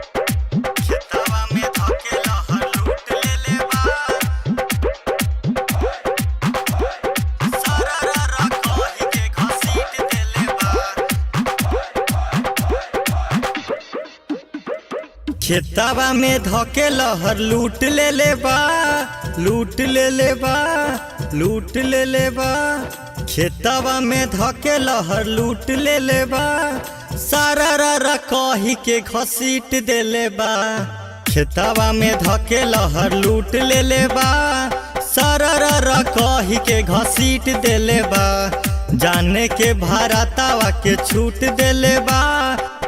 खेतवा में धके लहर लूट लेले बा। सरररा कहि के घसीट देले बा। खेतवा में धके लहर लूट लेले बा। लूट लेले बा। लूट लेले बा। खेतवा में धके लहर लूट लेले बा। सरररा कहि के घसीट देले बा। खेतवा में धके लहर लूट लेले बा। सरररा कहि के घसीट देले बा। जाने के भारतावा के छूट देले बा।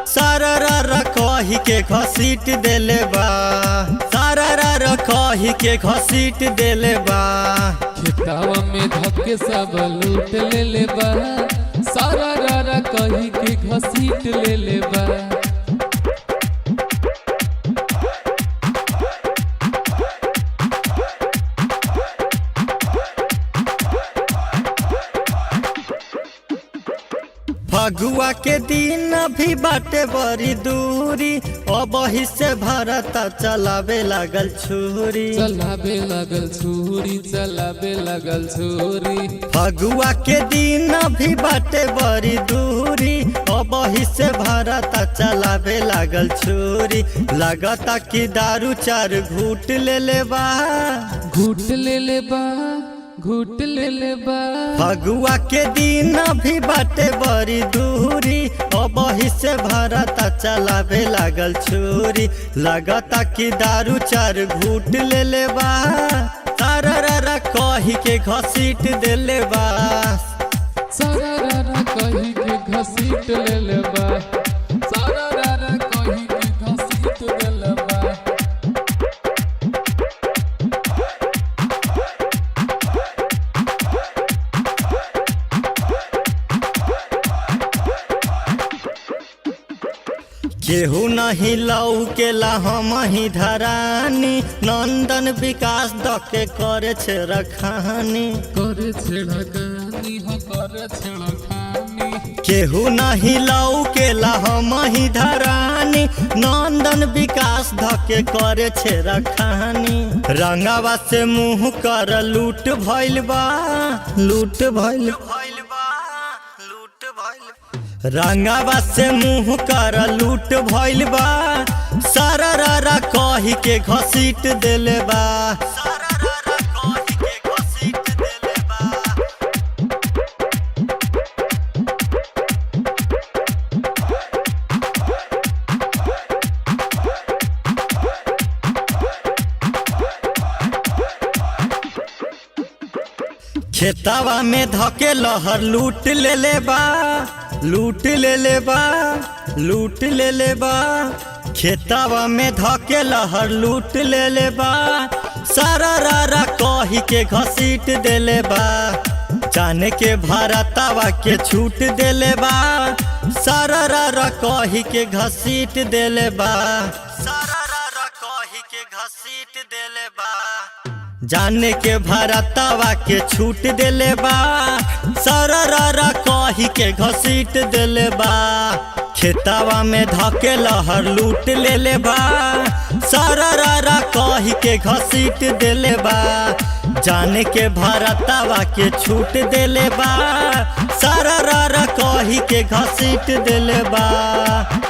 सरररा कहि के घसीट देले बा। सरररा कहि के घसीट देले बा। खेतवा में धके सब लूट लेले बा। सरररा कहि के घसीट लेले बा। फगुआ के दिन भी बाटे बड़ी दूरी। अब ही से भारत चलावे लागल छुरी। चलावे लगल छुरी, चलावे लगल छुरी। फगुआ के दिन भी बाटे बड़ी दूरी। अब ही से भारत चलावे लागल छुरी। लगता कि दारू चार घूट लेले बा। घूट लेले बा, घूट लेले बा। फगुआ के दिन भी बाटे बड़ी दूरी। अब ही से भारत चलावे लागल छुरी। लगता कि दारू चार घूट लेले बा। सरररा कहि के घसीट देले बा। सरररा कहि के घसीट लेले बा। सरररा कहि के घसीट लेले बा। केहू नहीं लौकेला हम ही धरानी। नंदन विकास दके करे छे रखानी। करे छेड़खानी हो, करे छेड़खानी। केहू नहीं लौकेला हम ही धरानी। नंदन विकास धके करे छे रखानी। रंगावा से मुँह कर लूट भइल बा। लूट भइल रंगावा से मुँह कर लूट भइल बा। सरररा कहि के घसीट देले बा। सरररा कहि के घसीट देले बा। खेतवा में धके लहर लूट लेले बा। लूट लेले बा। लूट लेले बा। खेतवा में धके लहर लूट लेले बा। सरररा कहि के घसीट देले बा। जाने के भारतावा के छूट देले बा। सरररा कहि के घसीट देले बा। सरररा कहि के घसीट देले बा। जाने के भारतावा के छूट देले बा। सरररा कहि के घसीट देले बा। खेतवा में धके लहर लूट लेले बा। सरररा कहि के घसीट देले बा। जाने के भारतावा के छूट देले बा। सरररा कहि के घसीट देले बा।